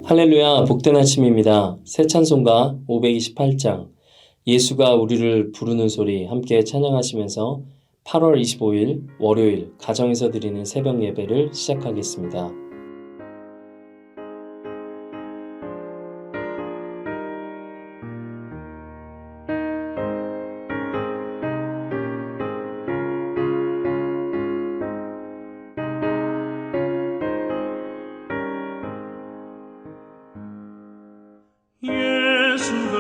할렐루야, 복된 아침입니다. 새 찬송가 528장 예수가 우리를 부르는 소리 함께 찬양하시면서 8월 25일 월요일 가정에서 드리는 새벽 예배를 시작하겠습니다. 예수가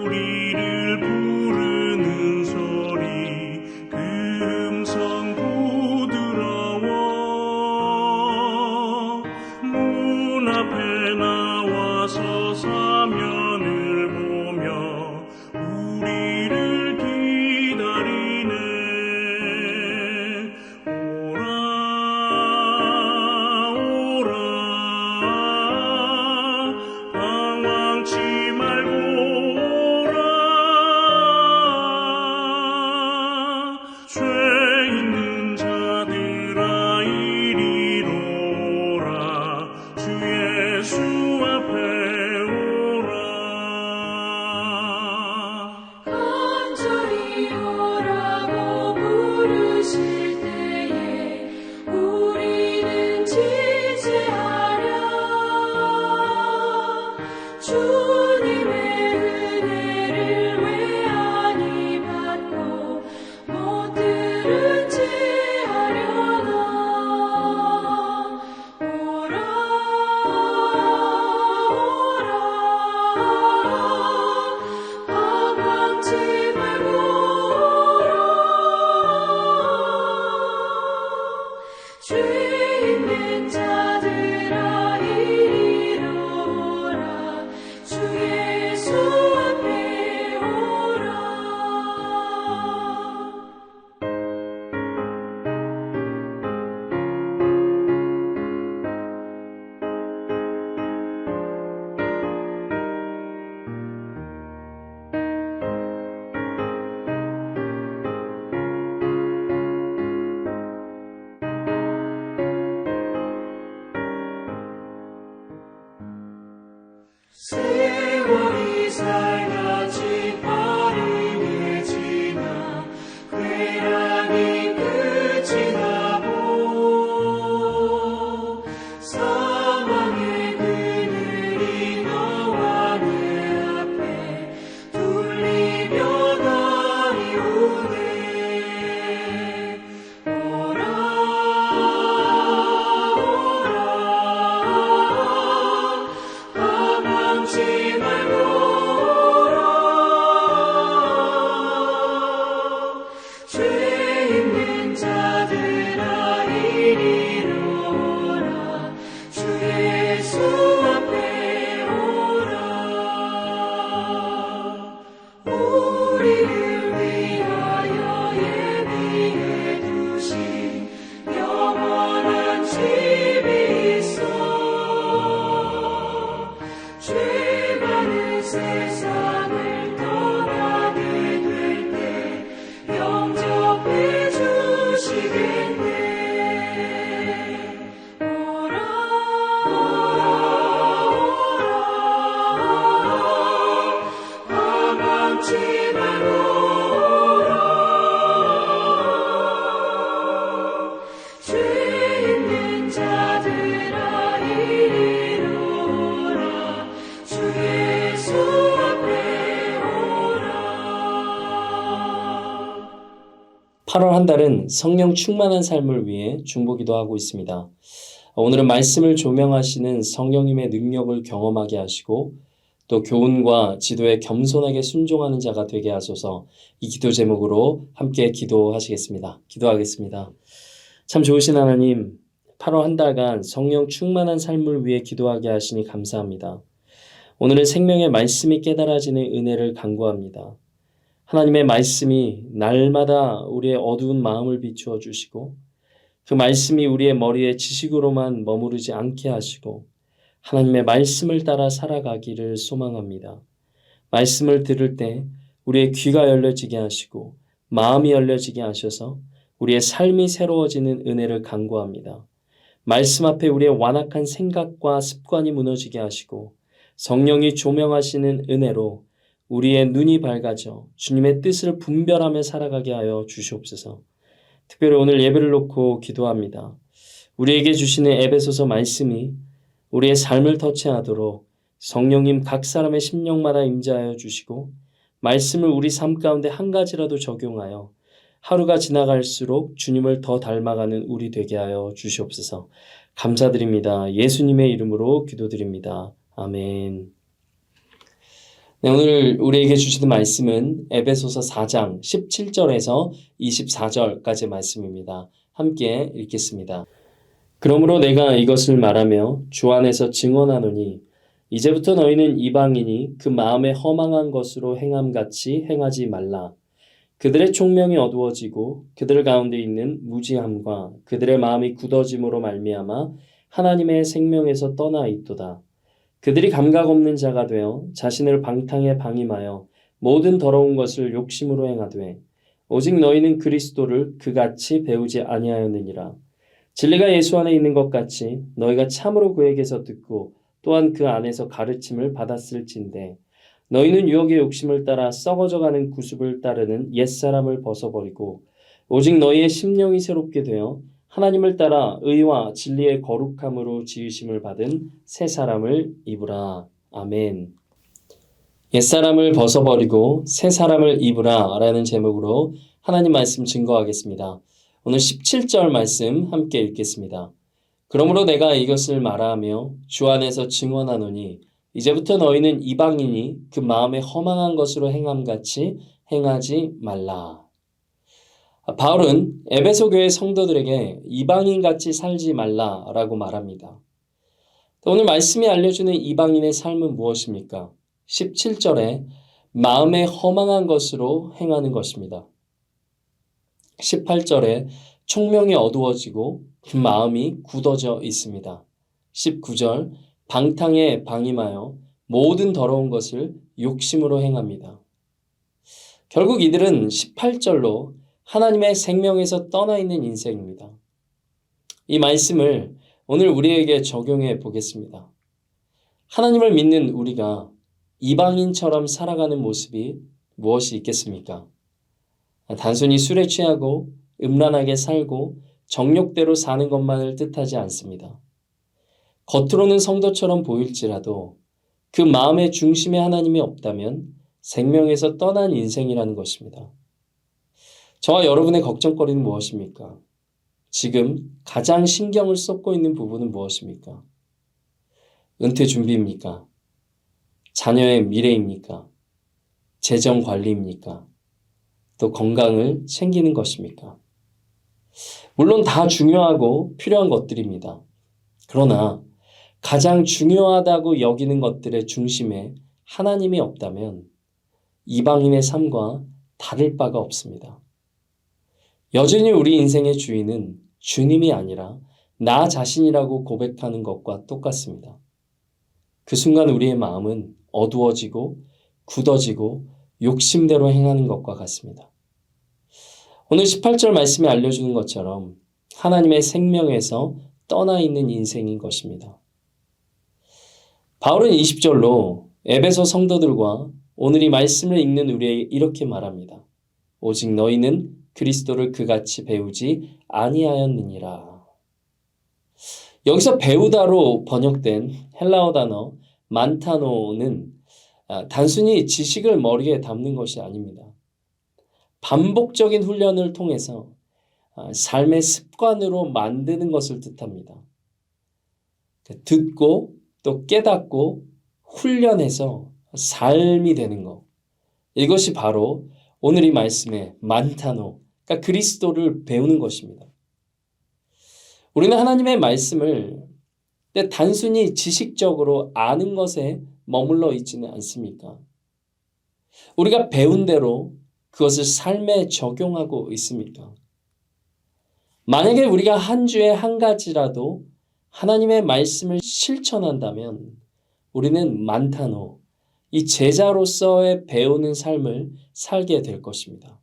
우리를 부르는 소리 그 음성 부드러워 문 앞에 나와서 사면을 보며 우리를 기다리네. 오라 오라 방황치 말고 오라. 죄 있는 자들아 이리로 오라. 주 예수 앞에 오라. 간절히 오라고 부르실 때에 우리는 지체하랴. 주님의 은혜를 왜 아니 받고 못 들은지 하려나. 오라 오라 방황치 말고 오라. 죄 있는 자들아 이리로 오라. 주 예수 앞에 오라. 세월이 살같이 빠르게 지나 쾌락이 끝이 나고 사망의 그늘이 너와 내 앞에 둘리며 가리우네. 오라 오라 방황치 말고 오라. 죄 있는 자들아 이리로 오라. 주 예수 앞에 오라. 우리를 위하여 예비해 두신 영원한 집이 있어. 죄 많은 세상을 떠나게 될 때 영접해 주시겠네. 오라 오라 오라 방황치 말고 오라. 죄 있는 자들아 이리로 오라. 주 예수 앞에 오라. 8월 한 달은 성령 충만한 삶을 위해 중보기도 하고 있습니다. 오늘은 말씀을 조명하시는 성령님의 능력을 경험하게 하시고 또 교훈과 지도에 겸손하게 순종하는 자가 되게 하소서. 이 기도 제목으로 함께 기도하시겠습니다. 기도하겠습니다. 참 좋으신 하나님, 8월 한 달간 성령 충만한 삶을 위해 기도하게 하시니 감사합니다. 오늘은 생명의 말씀이 깨달아지는 은혜를 간구합니다. 하나님의 말씀이 날마다 우리의 어두운 마음을 비추어 주시고 그 말씀이 우리의 머리에 지식으로만 머무르지 않게 하시고 하나님의 말씀을 따라 살아가기를 소망합니다. 말씀을 들을 때 우리의 귀가 열려지게 하시고 마음이 열려지게 하셔서 우리의 삶이 새로워지는 은혜를 간구합니다. 말씀 앞에 우리의 완악한 생각과 습관이 무너지게 하시고 성령이 조명하시는 은혜로 우리의 눈이 밝아져 주님의 뜻을 분별하며 살아가게 하여 주시옵소서. 특별히 오늘 예배를 놓고 기도합니다. 우리에게 주시는 에베소서 말씀이 우리의 삶을 터치하도록 성령님 각 사람의 심령마다 임재하여 주시고 말씀을 우리 삶 가운데 한 가지라도 적용하여 하루가 지나갈수록 주님을 더 닮아가는 우리 되게 하여 주시옵소서. 감사드립니다. 예수님의 이름으로 기도드립니다. 아멘. 네, 오늘 우리에게 주시는 말씀은 에베소서 4장 17절에서 24절까지 말씀입니다. 함께 읽겠습니다. 그러므로 내가 이것을 말하며 주 안에서 증언하노니 이제부터 너희는 이방인이 그 마음에 허망한 것으로 행함같이 행하지 말라. 그들의 총명이 어두워지고 그들 가운데 있는 무지함과 그들의 마음이 굳어짐으로 말미암아 하나님의 생명에서 떠나 있도다. 그들이 감각 없는 자가 되어 자신을 방탕에 방임하여 모든 더러운 것을 욕심으로 행하되 오직 너희는 그리스도를 그같이 배우지 아니하였느니라. 진리가 예수 안에 있는 것 같이 너희가 참으로 그에게서 듣고 또한 그 안에서 가르침을 받았을진데 너희는 유혹의 욕심을 따라 썩어져가는 구습을 따르는 옛사람을 벗어버리고 오직 너희의 심령이 새롭게 되어 하나님을 따라 의와 진리의 거룩함으로 지으심을 받은 새 사람을 입으라. 아멘. 옛사람을 벗어버리고 새 사람을 입으라 라는 제목으로 하나님 말씀 증거하겠습니다. 오늘 17절 말씀 함께 읽겠습니다. 그러므로 내가 이것을 말하며 주 안에서 증언하노니 이제부터 너희는 이방인이 그 마음에 허망한 것으로 행함같이 행하지 말라. 바울은 에베소 교회 성도들에게 이방인같이 살지 말라라고 말합니다. 오늘 말씀이 알려주는 이방인의 삶은 무엇입니까? 17절에 마음에 허망한 것으로 행하는 것입니다. 18절에 총명이 어두워지고 그 마음이 굳어져 있습니다. 19절 방탕에 방임하여 모든 더러운 것을 욕심으로 행합니다. 결국 이들은 18절로 하나님의 생명에서 떠나 있는 인생입니다. 이 말씀을 오늘 우리에게 적용해 보겠습니다. 하나님을 믿는 우리가 이방인처럼 살아가는 모습이 무엇이 있겠습니까? 단순히 술에 취하고 음란하게 살고 정욕대로 사는 것만을 뜻하지 않습니다. 겉으로는 성도처럼 보일지라도 그 마음의 중심에 하나님이 없다면 생명에서 떠난 인생이라는 것입니다. 저와 여러분의 걱정거리는 무엇입니까? 지금 가장 신경을 쏟고 있는 부분은 무엇입니까? 은퇴 준비입니까? 자녀의 미래입니까? 재정 관리입니까? 또 건강을 챙기는 것입니까? 물론 다 중요하고 필요한 것들입니다. 그러나 가장 중요하다고 여기는 것들의 중심에 하나님이 없다면 이방인의 삶과 다를 바가 없습니다. 여전히 우리 인생의 주인은 주님이 아니라 나 자신이라고 고백하는 것과 똑같습니다. 그 순간 우리의 마음은 어두워지고 굳어지고 욕심대로 행하는 것과 같습니다. 오늘 18절 말씀에 알려주는 것처럼 하나님의 생명에서 떠나 있는 인생인 것입니다. 바울은 20절로 에베소 성도들과 오늘 이 말씀을 읽는 우리에게 이렇게 말합니다. 오직 너희는 그리스도를 그같이 배우지 아니하였느니라. 여기서 배우다로 번역된 헬라어 단어 만타노는 단순히 지식을 머리에 담는 것이 아닙니다. 반복적인 훈련을 통해서 삶의 습관으로 만드는 것을 뜻합니다. 듣고 또 깨닫고 훈련해서 삶이 되는 것. 이것이 바로 오늘 이 말씀의 만타노, 그러니까 그리스도를 배우는 것입니다. 우리는 하나님의 말씀을 단순히 지식적으로 아는 것에 머물러 있지는 않습니까? 우리가 배운 대로 그것을 삶에 적용하고 있습니까? 만약에 우리가 한 주에 한 가지라도 하나님의 말씀을 실천한다면 우리는 만타노, 이 제자로서의 배우는 삶을 살게 될 것입니다.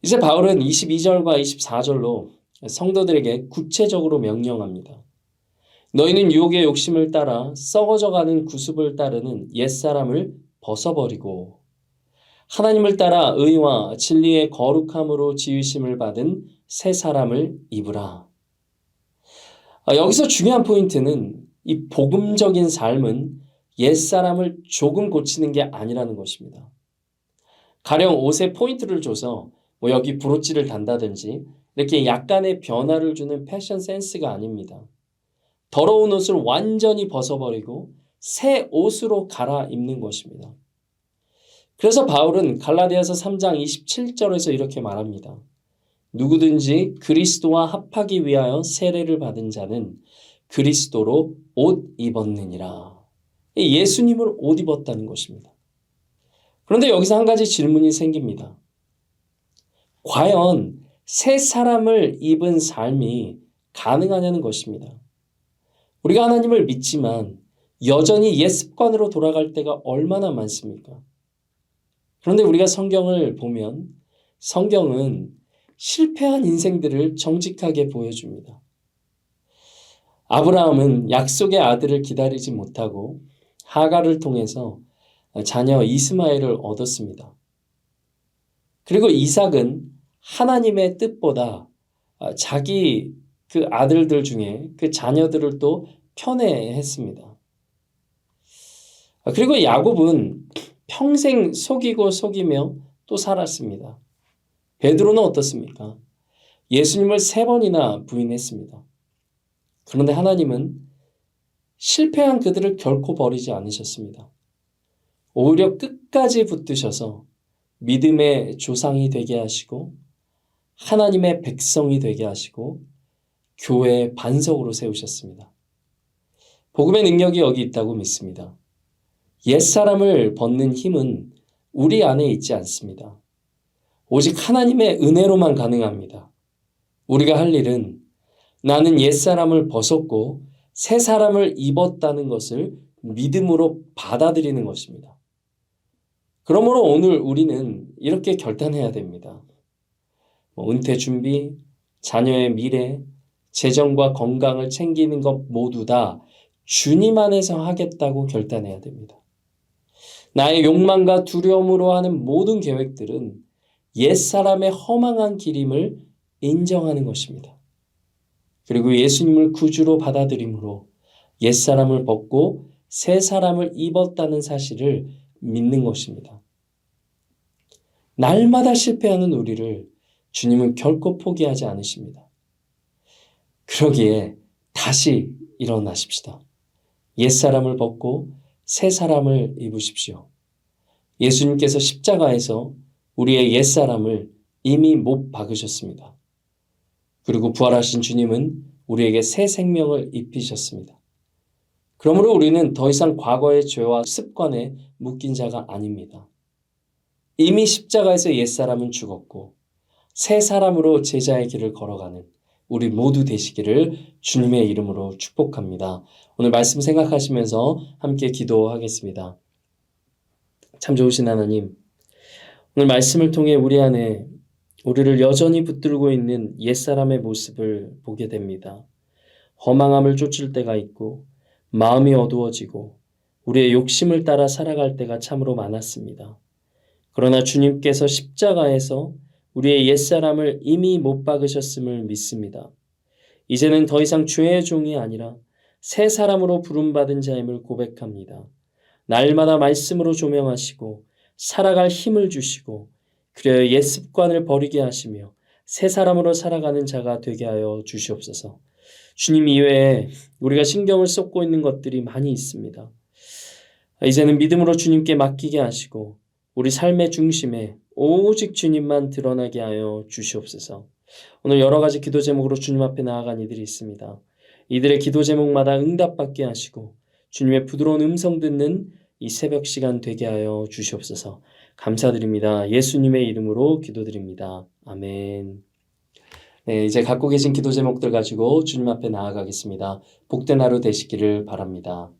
이제 바울은 22절과 24절로 성도들에게 구체적으로 명령합니다. 너희는 유혹의 욕심을 따라 썩어져가는 구습을 따르는 옛사람을 벗어버리고 하나님을 따라 의와 진리의 거룩함으로 지으심을 받은 새 사람을 입으라. 여기서 중요한 포인트는 이 복음적인 삶은 옛사람을 조금 고치는 게 아니라는 것입니다. 가령 옷에 포인트를 줘서 여기 브로치를 단다든지 이렇게 약간의 변화를 주는 패션 센스가 아닙니다. 더러운 옷을 완전히 벗어버리고 새 옷으로 갈아입는 것입니다. 그래서 바울은 갈라디아서 3장 27절에서 이렇게 말합니다. 누구든지 그리스도와 합하기 위하여 세례를 받은 자는 그리스도로 옷 입었느니라. 예수님을 옷 입었다는 것입니다. 그런데 여기서 한 가지 질문이 생깁니다. 과연 새 사람을 입은 삶이 가능하냐는 것입니다. 우리가 하나님을 믿지만 여전히 옛 습관으로 돌아갈 때가 얼마나 많습니까? 그런데 우리가 성경을 보면 성경은 실패한 인생들을 정직하게 보여줍니다. 아브라함은 약속의 아들을 기다리지 못하고 하갈을 통해서 자녀 이스마엘을 얻었습니다. 그리고 이삭은 하나님의 뜻보다 자기 그 아들들 중에 그 자녀들을 또 편애했습니다. 그리고 야곱은 평생 속이고 속이며 또 살았습니다. 베드로는 어떻습니까? 예수님을 3번이나 부인했습니다. 그런데 하나님은 실패한 그들을 결코 버리지 않으셨습니다. 오히려 끝까지 붙드셔서 믿음의 조상이 되게 하시고 하나님의 백성이 되게 하시고 교회의 반석으로 세우셨습니다. 복음의 능력이 여기 있다고 믿습니다. 옛사람을 벗는 힘은 우리 안에 있지 않습니다. 오직 하나님의 은혜로만 가능합니다. 우리가 할 일은 나는 옛사람을 벗었고 새 사람을 입었다는 것을 믿음으로 받아들이는 것입니다. 그러므로 오늘 우리는 이렇게 결단해야 됩니다. 은퇴 준비, 자녀의 미래, 재정과 건강을 챙기는 것 모두 다 주님 안에서 하겠다고 결단해야 됩니다. 나의 욕망과 두려움으로 하는 모든 계획들은 옛사람의 허망한 길임을 인정하는 것입니다. 그리고 예수님을 구주로 받아들임으로 옛사람을 벗고 새 사람을 입었다는 사실을 믿는 것입니다. 날마다 실패하는 우리를 주님은 결코 포기하지 않으십니다. 그러기에 다시 일어나십시다. 옛사람을 벗고 새 사람을 입으십시오. 예수님께서 십자가에서 우리의 옛사람을 이미 못 박으셨습니다. 그리고 부활하신 주님은 우리에게 새 생명을 입히셨습니다. 그러므로 우리는 더 이상 과거의 죄와 습관에 묶인 자가 아닙니다. 이미 십자가에서 옛사람은 죽었고 새 사람으로 제자의 길을 걸어가는 우리 모두 되시기를 주님의 이름으로 축복합니다. 오늘 말씀 생각하시면서 함께 기도하겠습니다. 참 좋으신 하나님, 오늘 말씀을 통해 우리 안에 우리를 여전히 붙들고 있는 옛사람의 모습을 보게 됩니다. 허망함을 쫓을 때가 있고 마음이 어두워지고 우리의 욕심을 따라 살아갈 때가 참으로 많았습니다. 그러나 주님께서 십자가에서 우리의 옛사람을 이미 못 박으셨음을 믿습니다. 이제는 더 이상 죄의 종이 아니라 새 사람으로 부름받은 자임을 고백합니다. 날마다 말씀으로 조명하시고 살아갈 힘을 주시고 그래야 옛 습관을 버리게 하시며 새 사람으로 살아가는 자가 되게 하여 주시옵소서. 주님 이외에 우리가 신경을 쏟고 있는 것들이 많이 있습니다. 이제는 믿음으로 주님께 맡기게 하시고 우리 삶의 중심에 오직 주님만 드러나게 하여 주시옵소서. 오늘 여러 가지 기도 제목으로 주님 앞에 나아간 이들이 있습니다. 이들의 기도 제목마다 응답받게 하시고 주님의 부드러운 음성 듣는 이 새벽 시간 되게 하여 주시옵소서. 감사드립니다. 예수님의 이름으로 기도드립니다. 아멘. 네, 이제 갖고 계신 기도 제목들 가지고 주님 앞에 나아가겠습니다. 복된 하루 되시기를 바랍니다.